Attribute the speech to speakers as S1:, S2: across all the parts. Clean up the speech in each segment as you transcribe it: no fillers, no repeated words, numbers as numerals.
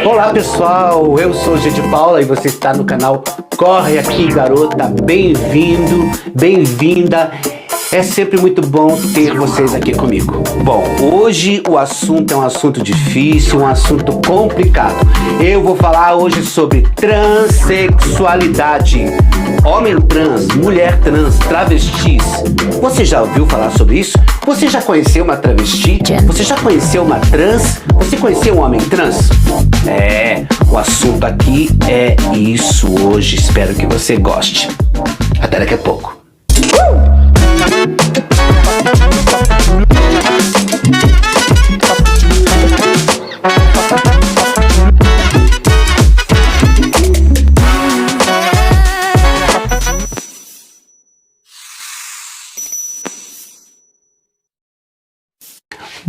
S1: Olá pessoal, eu sou o G de Paula e você está no canal Corre Aqui Garota. Bem-vindo, bem-vinda. É sempre muito bom ter vocês aqui comigo. Bom, hoje o assunto é um assunto difícil, um assunto complicado. Eu vou falar hoje sobre transexualidade. Homem trans, mulher trans, travestis. Você já ouviu falar sobre isso? Você já conheceu uma travesti? Você já conheceu uma trans? Você conheceu um homem trans? O assunto aqui é isso hoje. Espero que você goste. Até daqui a pouco.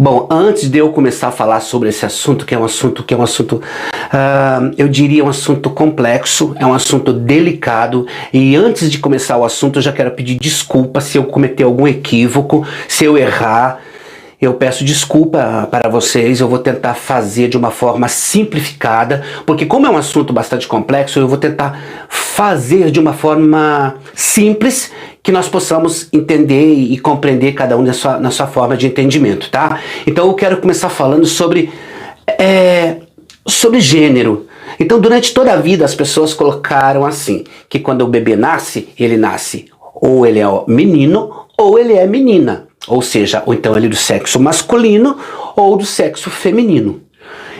S1: Bom, antes de eu começar a falar sobre esse assunto, eu diria um assunto complexo, é um assunto delicado, e antes de começar o assunto eu já quero pedir desculpa se eu cometer algum equívoco, se eu errar. Eu peço desculpa para vocês, eu vou tentar fazer de uma forma simplificada, porque como é um assunto bastante complexo, eu vou tentar fazer de uma forma simples, que nós possamos entender e compreender cada um na sua forma de entendimento, tá? Então eu quero começar falando sobre gênero. Então durante toda a vida as pessoas colocaram assim, que quando o bebê nasce, ele nasce ou ele é menino ou ele é menina. Ou seja, ou então ele é do sexo masculino ou do sexo feminino.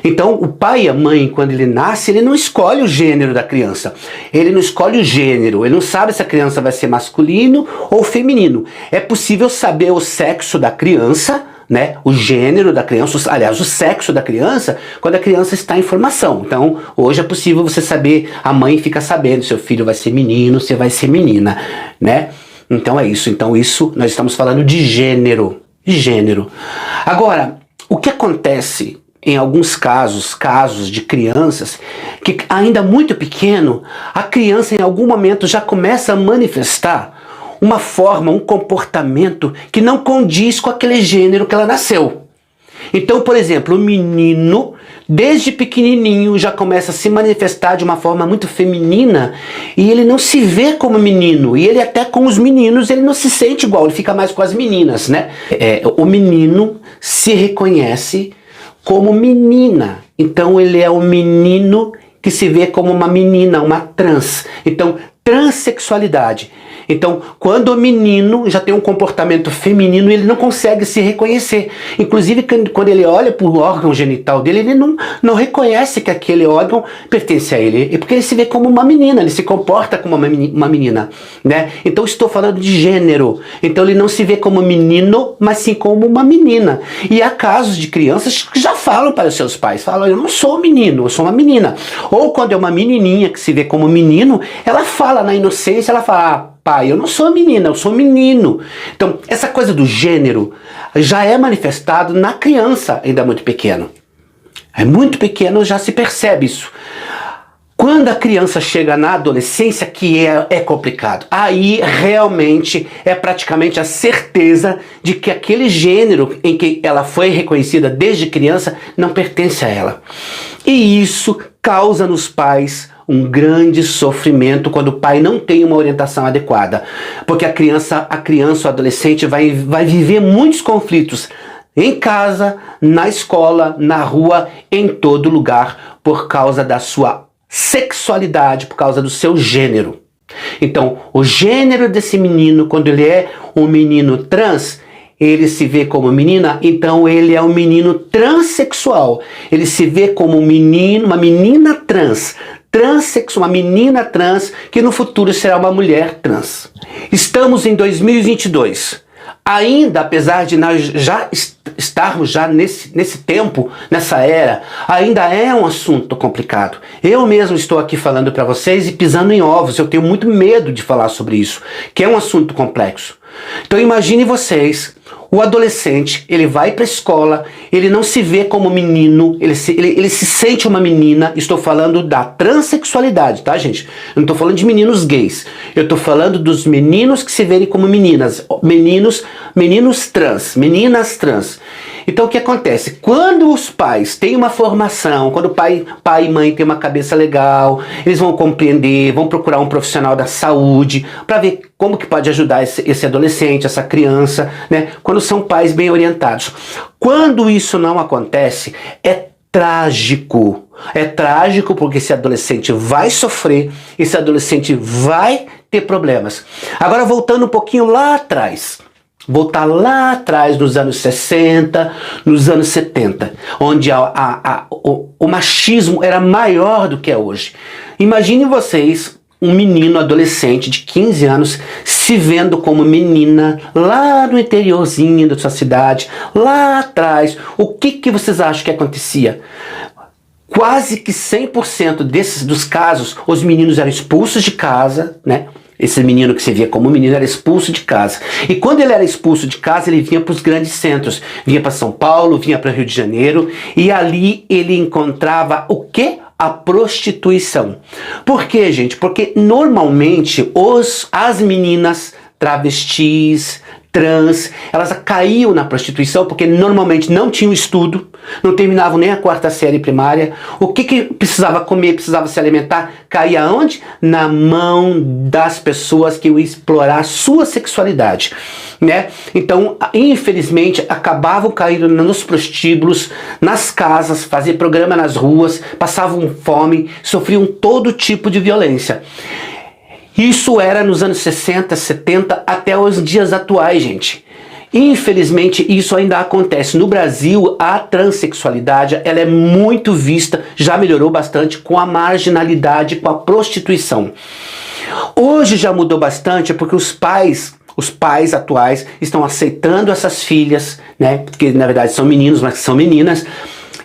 S1: Então o pai e a mãe, quando ele nasce, ele não escolhe o gênero da criança. Ele não escolhe o gênero, ele não sabe se a criança vai ser masculino ou feminino. É possível saber o sexo da criança, né? O gênero da criança, aliás, o sexo da criança, quando a criança está em formação. Então hoje é possível você saber, a mãe fica sabendo se o filho vai ser menino, se vai ser menina, né? Então é isso. Então isso, nós estamos falando de gênero. Agora, o que acontece em alguns casos de crianças, que ainda muito pequeno, a criança em algum momento já começa a manifestar uma forma, um comportamento que não condiz com aquele gênero que ela nasceu. Então, por exemplo, o menino, desde pequenininho, já começa a se manifestar de uma forma muito feminina e ele não se vê como menino. E ele até com os meninos, ele não se sente igual, ele fica mais com as meninas, né? O menino se reconhece como menina. Então, ele é o menino que se vê como uma menina, uma trans. Então, transexualidade. Então, quando o menino já tem um comportamento feminino, ele não consegue se reconhecer. Inclusive, quando ele olha para o órgão genital dele, ele não reconhece que aquele órgão pertence a ele. Porque ele se vê como uma menina, ele se comporta como uma menina, né? Então, estou falando de gênero. Então, ele não se vê como menino, mas sim como uma menina. E há casos de crianças que já falam para os seus pais, falam, eu não sou um menino, eu sou uma menina. Ou quando é uma menininha que se vê como menino, ela fala na inocência, ela fala, pai, eu não sou menina, eu sou menino. Então, essa coisa do gênero já é manifestado na criança, ainda muito pequeno. É muito pequeno, já se percebe isso. Quando a criança chega na adolescência, que é complicado. Aí, realmente, é praticamente a certeza de que aquele gênero em que ela foi reconhecida desde criança não pertence a ela. E isso causa nos pais um grande sofrimento quando o pai não tem uma orientação adequada. Porque a criança, o adolescente vai viver muitos conflitos em casa, na escola, na rua, em todo lugar, por causa da sua sexualidade, por causa do seu gênero. Então, o gênero desse menino, quando ele é um menino trans, ele se vê como menina, então ele é um menino transexual. Ele se vê como um menino, uma menina transexual, uma menina trans, que no futuro será uma mulher trans. Estamos em 2022. Ainda, apesar de nós já estarmos já nesse tempo, nessa era, ainda é um assunto complicado. Eu mesmo estou aqui falando para vocês e pisando em ovos. Eu tenho muito medo de falar sobre isso, que é um assunto complexo. Então imagine vocês, o adolescente, ele vai para a escola, ele não se vê como menino, ele se sente uma menina. Estou falando da transexualidade, tá, gente? Eu não estou falando de meninos gays, eu estou falando dos meninos que se verem como meninas, meninos trans, meninas trans. Então o que acontece? Quando os pais têm uma formação, quando pai e mãe têm uma cabeça legal, eles vão compreender, vão procurar um profissional da saúde para ver como que pode ajudar esse adolescente, essa criança, né? Quando são pais bem orientados. Quando isso não acontece, é trágico. É trágico porque esse adolescente vai sofrer, esse adolescente vai ter problemas. Agora voltando um pouquinho lá atrás. Voltar lá atrás, nos anos 60, nos anos 70, onde o machismo era maior do que é hoje. Imagine vocês, um menino adolescente de 15 anos se vendo como menina lá no interiorzinho da sua cidade, lá atrás. O que vocês acham que acontecia? Quase que 100% dos casos, os meninos eram expulsos de casa, né? Esse menino que se via como menino era expulso de casa. E quando ele era expulso de casa, ele vinha para os grandes centros. Vinha para São Paulo, vinha para Rio de Janeiro. E ali ele encontrava o quê? A prostituição. Por quê, gente? Porque normalmente as meninas travestis, trans, elas caíam na prostituição porque normalmente não tinham estudo, não terminavam nem a 4ª série primária. O que precisava comer, precisava se alimentar, caía onde? Na mão das pessoas que iam explorar a sua sexualidade, né? Então, infelizmente, acabavam caindo nos prostíbulos, nas casas, faziam programa nas ruas, passavam fome, sofriam todo tipo de violência. Isso era nos anos 60, 70, até os dias atuais, gente. Infelizmente, isso ainda acontece. No Brasil, a transexualidade ela é muito vista, já melhorou bastante com a marginalidade, com a prostituição. Hoje já mudou bastante porque os pais atuais estão aceitando essas filhas, né? Que na verdade são meninos, mas são meninas.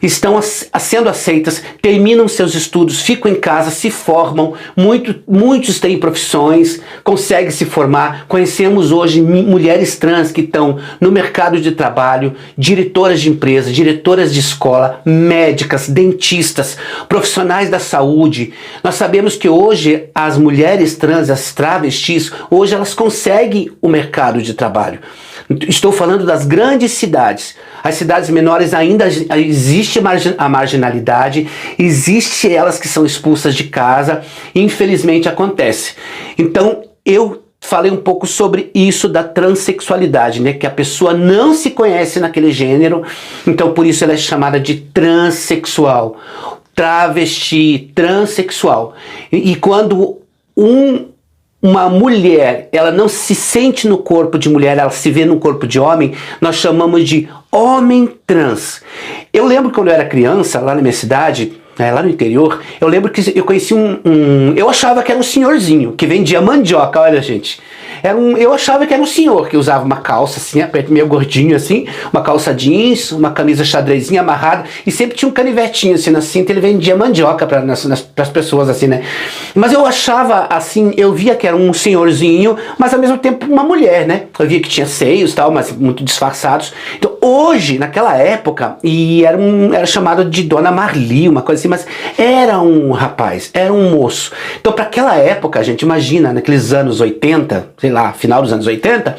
S1: Estão sendo aceitas, terminam seus estudos, ficam em casa, se formam, muitos têm profissões, conseguem se formar. Conhecemos hoje mulheres trans que estão no mercado de trabalho, diretoras de empresas, diretoras de escola, médicas, dentistas, profissionais da saúde. Nós sabemos que hoje as mulheres trans, as travestis, hoje elas conseguem o mercado de trabalho. Estou falando das grandes cidades. As cidades menores ainda existe a marginalidade, existe elas que são expulsas de casa, infelizmente acontece. Então eu falei um pouco sobre isso da transexualidade, né? Que a pessoa não se conhece naquele gênero, então por isso ela é chamada de transexual, travesti, transexual. E quando uma mulher, ela não se sente no corpo de mulher, ela se vê no corpo de homem, nós chamamos de homem trans. Eu lembro quando eu era criança, lá na minha cidade, lá no interior, eu lembro que eu conheci eu achava que era um senhorzinho, que vendia mandioca, olha gente. Eu achava que era um senhor que usava uma calça assim, meio gordinho assim, uma calça jeans, uma camisa xadrezinha amarrada e sempre tinha um canivetinho assim na cinta, ele vendia mandioca para as pessoas assim, né? Mas eu achava assim, eu via que era um senhorzinho, mas ao mesmo tempo uma mulher, né? Eu via que tinha seios e tal, mas muito disfarçados. Então hoje, naquela época, e era chamado de Dona Marli, uma coisa assim, mas era um rapaz, era um moço. Então para aquela época, a gente imagina, naqueles anos 80, sei lá, final dos anos 80,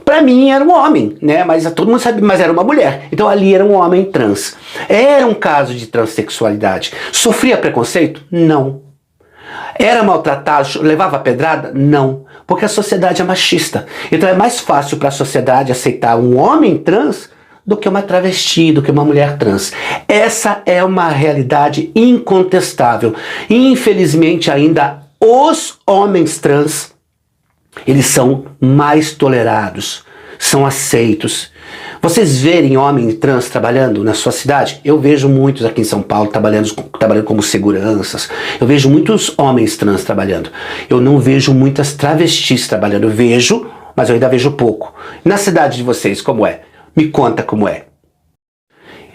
S1: pra mim era um homem, né? Mas todo mundo sabe, mas era uma mulher. Então ali era um homem trans. Era um caso de transexualidade. Sofria preconceito? Não. Era maltratado, levava pedrada? Não. Porque a sociedade é machista. Então é mais fácil para a sociedade aceitar um homem trans do que uma travesti, do que uma mulher trans. Essa é uma realidade incontestável. Infelizmente ainda os homens trans, eles são mais tolerados, são aceitos. Vocês verem homens trans trabalhando na sua cidade? Eu vejo muitos aqui em São Paulo trabalhando como seguranças. Eu vejo muitos homens trans trabalhando. Eu não vejo muitas travestis trabalhando. Eu vejo, mas eu ainda vejo pouco. Na cidade de vocês, como é? Me conta como é.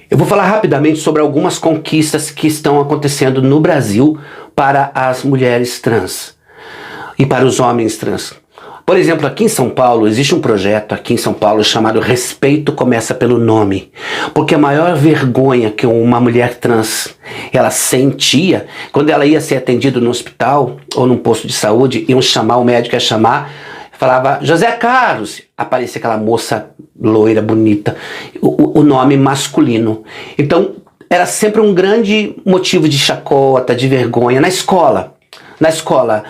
S1: Eu vou falar rapidamente sobre algumas conquistas que estão acontecendo no Brasil para as mulheres trans e para os homens trans. Por exemplo, aqui em São Paulo, existe um projeto aqui em São Paulo chamado Respeito Começa pelo Nome. Porque a maior vergonha que uma mulher trans ela sentia, quando ela ia ser atendida no hospital ou num posto de saúde, iam chamar, o médico ia chamar, falava José Carlos, aparecia aquela moça loira, bonita, o nome masculino. Então, era sempre um grande motivo de chacota, de vergonha na escola. Na escola,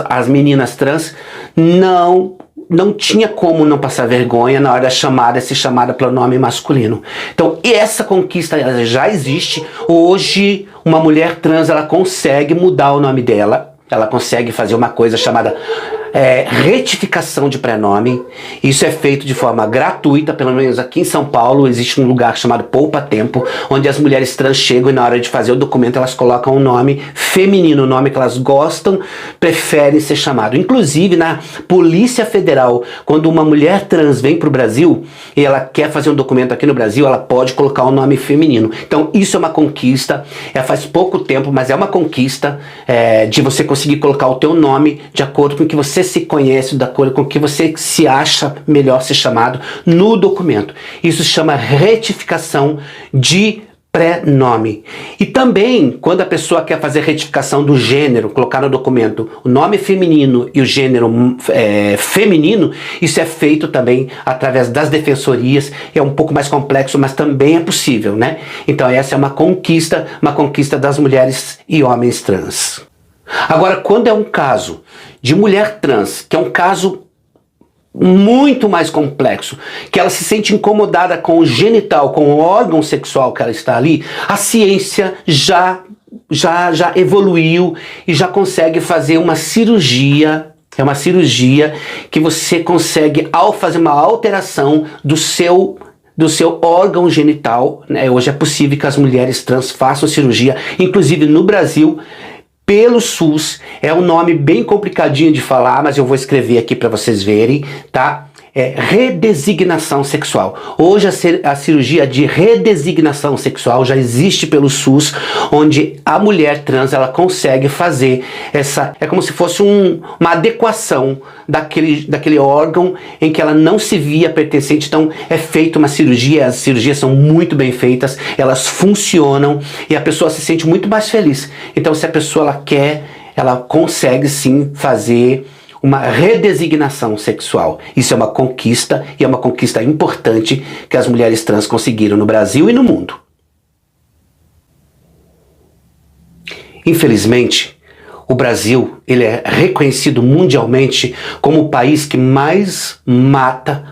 S1: as meninas trans não tinha como não passar vergonha na hora da chamada, ser chamada pelo nome masculino. Então, essa conquista ela já existe. Hoje, uma mulher trans ela consegue mudar o nome dela. Ela consegue fazer uma coisa chamada retificação de prenome. Isso é feito de forma gratuita, pelo menos aqui em São Paulo existe um lugar chamado Poupa Tempo, onde as mulheres trans chegam e na hora de fazer o documento elas colocam um nome feminino, o nome que elas gostam, preferem ser chamado. Inclusive na Polícia Federal, quando uma mulher trans vem para o Brasil e ela quer fazer um documento aqui no Brasil, ela pode colocar um nome feminino. Então isso é uma conquista, faz pouco tempo, mas é uma conquista de você conseguir colocar o teu nome de acordo com o que você se conhece, de acordo com o que você se acha melhor ser chamado no documento. Isso se chama retificação de prenome. E também, quando a pessoa quer fazer retificação do gênero, colocar no documento o nome feminino e o gênero feminino, isso é feito também através das defensorias. É um pouco mais complexo, mas também é possível, né? Então essa é uma conquista das mulheres e homens trans. Agora, quando é um caso de mulher trans, que é um caso muito mais complexo, que ela se sente incomodada com o genital, com o órgão sexual que ela está ali, a ciência já evoluiu e já consegue fazer uma cirurgia. É uma cirurgia que você consegue, ao fazer uma alteração do seu órgão genital, né? Hoje é possível que as mulheres trans façam cirurgia, inclusive no Brasil, pelo SUS. É um nome bem complicadinho de falar, mas eu vou escrever aqui para vocês verem, tá? Redesignação sexual. Hoje a cirurgia de redesignação sexual já existe pelo SUS, onde a mulher trans ela consegue fazer é como se fosse uma adequação daquele órgão em que ela não se via pertencente. Então é feita uma cirurgia, as cirurgias são muito bem feitas, elas funcionam e a pessoa se sente muito mais feliz. Então se a pessoa ela quer, ela consegue sim fazer uma redesignação sexual. Isso é uma conquista e é uma conquista importante que as mulheres trans conseguiram no Brasil e no mundo. Infelizmente, o Brasil ele é reconhecido mundialmente como o país que mais mata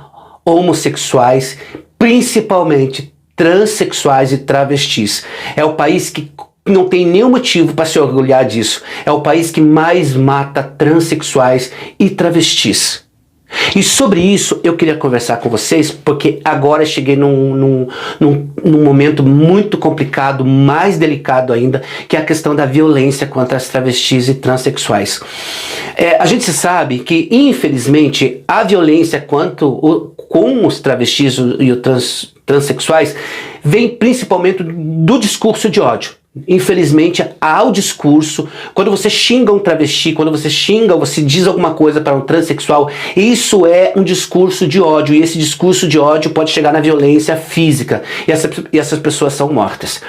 S1: homossexuais, principalmente transexuais e travestis. É o país que não tem nenhum motivo para se orgulhar disso. É o país que mais mata transexuais e travestis. E sobre isso eu queria conversar com vocês, porque agora eu cheguei num momento muito complicado, mais delicado ainda, que é a questão da violência contra as travestis e transexuais. A gente sabe que, infelizmente, a violência com os travestis e os transexuais vem principalmente do discurso de ódio. Infelizmente, há o discurso, quando você xinga um travesti, quando você diz alguma coisa para um transexual, isso é um discurso de ódio, e esse discurso de ódio pode chegar na violência física, e essas pessoas são mortas.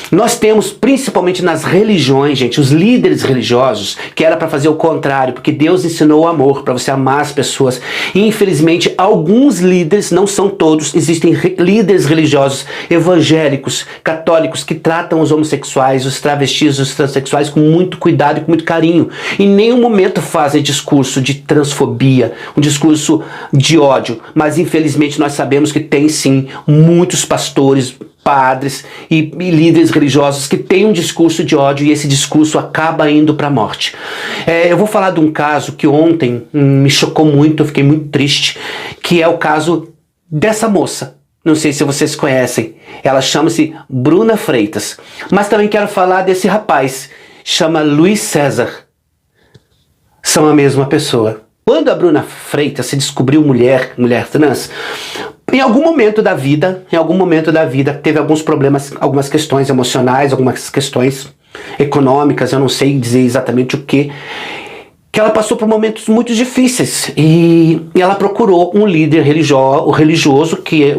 S1: Nós temos, principalmente nas religiões, gente, os líderes religiosos, que era para fazer o contrário, porque Deus ensinou o amor, para você amar as pessoas, e infelizmente, alguns líderes, não são todos, existem líderes religiosos evangélicos, católicos, que tratam os homossexuais, os travestis, os transexuais com muito cuidado e com muito carinho. Em nenhum momento fazem discurso de transfobia, um discurso de ódio, mas infelizmente nós sabemos que tem sim muitos pastores, padres e líderes religiosos que têm um discurso de ódio, e esse discurso acaba indo para a morte. Eu vou falar de um caso que ontem me chocou muito, eu fiquei muito triste, que é o caso dessa moça. Não sei se vocês conhecem, ela chama-se Bruna Freitas. Mas também quero falar desse rapaz, chama Luiz César. São a mesma pessoa. Quando a Bruna Freitas se descobriu mulher trans, em algum momento da vida, teve alguns problemas, algumas questões emocionais, algumas questões econômicas, eu não sei dizer exatamente o que ela passou por momentos muito difíceis, e ela procurou um líder religioso que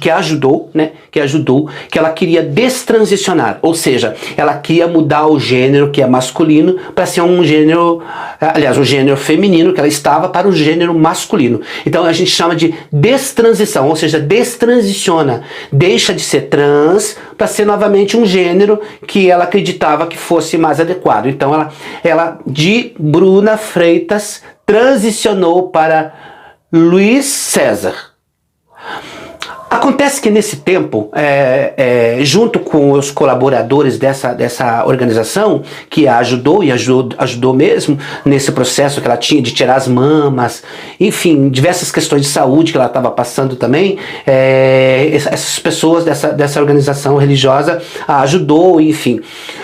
S1: a ajudou, né, que ajudou, que ela queria destransicionar, ou seja, ela queria mudar o gênero que é masculino para ser um gênero, aliás, o gênero feminino que ela estava para o gênero masculino. Então a gente chama de destransição, ou seja, destransiciona, deixa de ser trans para ser novamente um gênero que ela acreditava que fosse mais adequado. Então ela de Bruna Freitas transicionou para Luiz César. Acontece que nesse tempo, junto com os colaboradores dessa organização, que a ajudou e ajudou mesmo nesse processo que ela tinha de tirar as mamas, enfim, diversas questões de saúde que ela estava passando também, essas pessoas dessa organização religiosa a ajudou, enfim.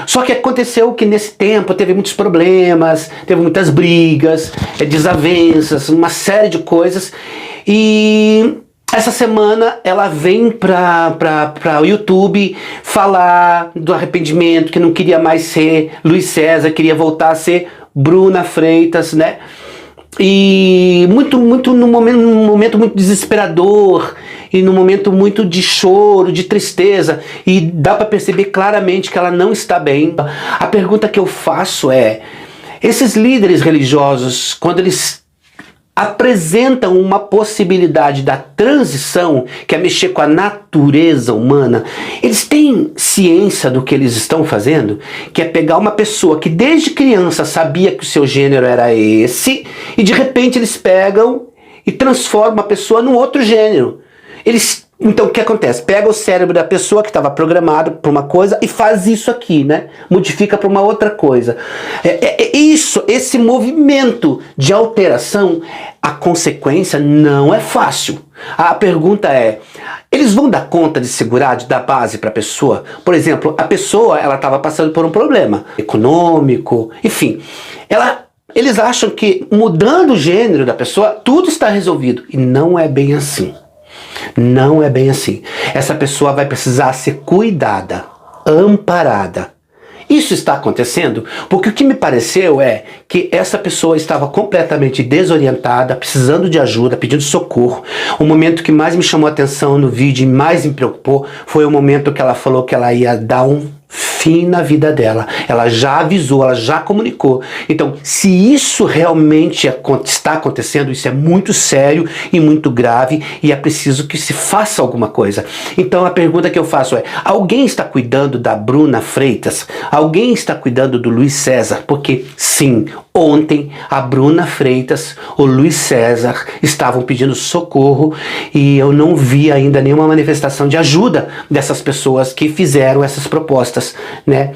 S1: Só que aconteceu que nesse tempo teve muitos problemas, teve muitas brigas, desavenças, uma série de coisas, e essa semana ela vem para o YouTube falar do arrependimento, que não queria mais ser Luiz César, queria voltar a ser Bruna Freitas, né? E num momento muito desesperador, e num momento muito de choro, de tristeza, e dá para perceber claramente que ela não está bem. A pergunta que eu faço é, esses líderes religiosos, quando eles apresentam uma possibilidade da transição, que é mexer com a natureza humana, eles têm ciência do que eles estão fazendo? Que é pegar uma pessoa que desde criança sabia que o seu gênero era esse, e de repente eles pegam e transformam a pessoa num outro gênero. Então o que acontece? Pega o cérebro da pessoa que estava programado para uma coisa e faz isso aqui, né? Modifica para uma outra coisa. Esse movimento de alteração, a consequência não é fácil. A pergunta é, eles vão dar conta de segurar, de dar base para a pessoa? Por exemplo, a pessoa ela estava passando por um problema econômico, enfim. Eles acham que mudando o gênero da pessoa, tudo está resolvido. E não é bem assim. Não é bem assim. Essa pessoa vai precisar ser cuidada, amparada. Isso está acontecendo porque o que me pareceu é que essa pessoa estava completamente desorientada, precisando de ajuda, pedindo socorro. O momento que mais me chamou a atenção no vídeo e mais me preocupou foi o momento que ela falou que ela ia dar um fim na vida dela. Ela já avisou, ela já comunicou. Então, se isso realmente está acontecendo, isso é muito sério e muito grave, e é preciso que se faça alguma coisa. Então a pergunta que eu faço é, alguém está cuidando da Bruna Freitas? Alguém está cuidando do Luiz César? Porque sim, ontem a Bruna Freitas, o Luiz César estavam pedindo socorro, e eu não vi ainda nenhuma manifestação de ajuda dessas pessoas que fizeram essas propostas, né?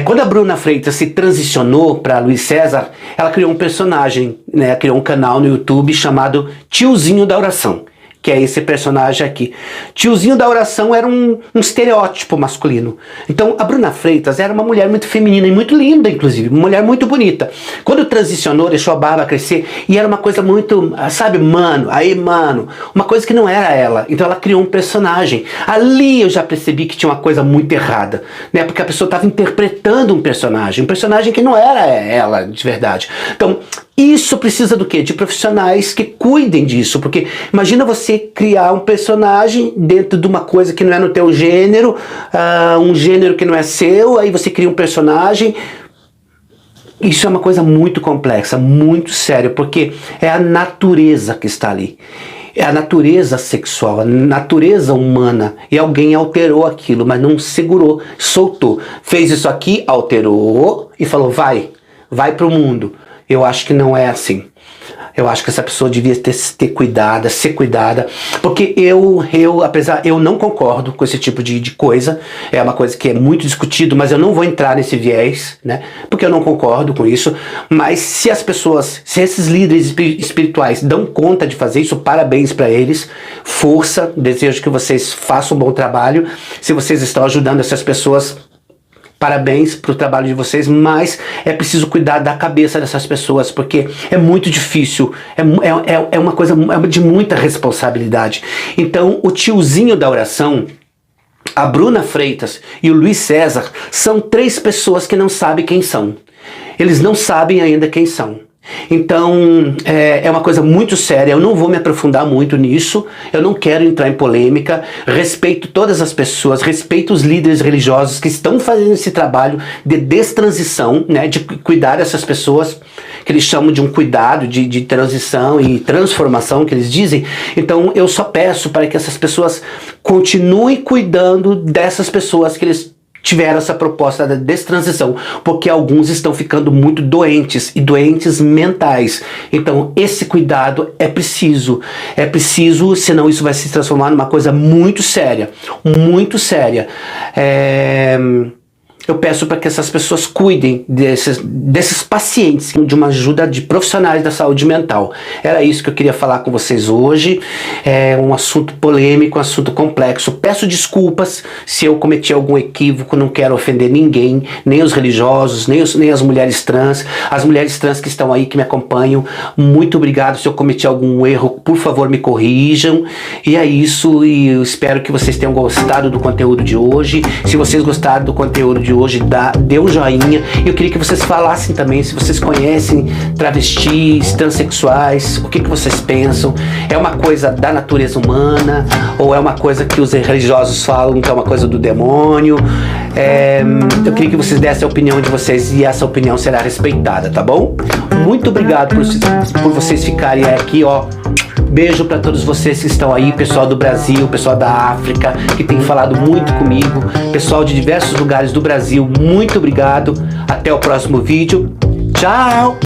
S1: Quando a Bruna Freitas se transicionou para Luiz César, ela criou um personagem, né? Criou um canal no YouTube chamado Tiozinho da Oração, que é esse personagem aqui. Tiozinho da Oração era um estereótipo masculino. Então a Bruna Freitas era uma mulher muito feminina e muito linda, inclusive, uma mulher muito bonita. Quando transicionou, deixou a barba crescer, e era uma coisa muito, sabe, mano, uma coisa que não era ela. Então ela criou um personagem. Ali eu já percebi que tinha uma coisa muito errada, né? Porque a pessoa estava interpretando um personagem que não era ela de verdade. Então isso precisa do quê? De profissionais que cuidem disso, porque imagina você criar um personagem dentro de uma coisa que não é no teu gênero, um gênero que não é seu, aí você cria um personagem. Isso é uma coisa muito complexa, muito séria, porque é a natureza que está ali. É a natureza sexual, a natureza humana, e alguém alterou aquilo, mas não segurou, soltou. Fez isso aqui, alterou e falou, vai pro mundo. Eu acho que não é assim. Eu acho que essa pessoa devia ser cuidada, porque eu não concordo com esse tipo de coisa. É uma coisa que é muito discutido, mas eu não vou entrar nesse viés, né? Porque eu não concordo com isso. Mas se esses líderes espirituais dão conta de fazer isso, parabéns para eles, força, desejo que vocês façam um bom trabalho. Se vocês estão ajudando essas pessoas, parabéns pro trabalho de vocês, mas é preciso cuidar da cabeça dessas pessoas, porque é muito difícil, é uma coisa de muita responsabilidade. Então o tiozinho da oração, a Bruna Freitas e o Luiz César são três pessoas que não sabem quem são. Eles não sabem ainda quem são. Então, é uma coisa muito séria, eu não vou me aprofundar muito nisso, eu não quero entrar em polêmica, respeito todas as pessoas, respeito os líderes religiosos que estão fazendo esse trabalho de destransição, né, de cuidar dessas pessoas, que eles chamam de um cuidado, de transição e transformação, que eles dizem. Então, eu só peço para que essas pessoas continuem cuidando dessas pessoas que eles tiveram essa proposta da destransição, porque alguns estão ficando muito doentes, e doentes mentais. Então esse cuidado é preciso, senão isso vai se transformar numa coisa muito séria, muito séria. Eu peço para que essas pessoas cuidem desses pacientes, de uma ajuda de profissionais da saúde mental. Era isso que eu queria falar com vocês hoje. É um assunto polêmico, um assunto complexo. Peço desculpas se eu cometi algum equívoco, não quero ofender ninguém, nem os religiosos, nem as mulheres trans. As mulheres trans que estão aí, que me acompanham, muito obrigado. Se eu cometi algum erro, por favor, me corrijam. E é isso, e eu espero que vocês tenham gostado do conteúdo de hoje. Se vocês gostaram do conteúdo de hoje, dê um joinha. Eu queria que vocês falassem também se vocês conhecem travestis, transexuais, o que vocês pensam. É uma coisa da natureza humana ou é uma coisa que os religiosos falam que é uma coisa do demônio? Eu queria que vocês dessem a opinião de vocês e essa opinião será respeitada, tá bom? Muito obrigado por vocês ficarem aqui, ó. Beijo para todos vocês que estão aí, pessoal do Brasil, pessoal da África, que tem falado muito comigo, pessoal de diversos lugares do Brasil, muito obrigado. Até o próximo vídeo. Tchau!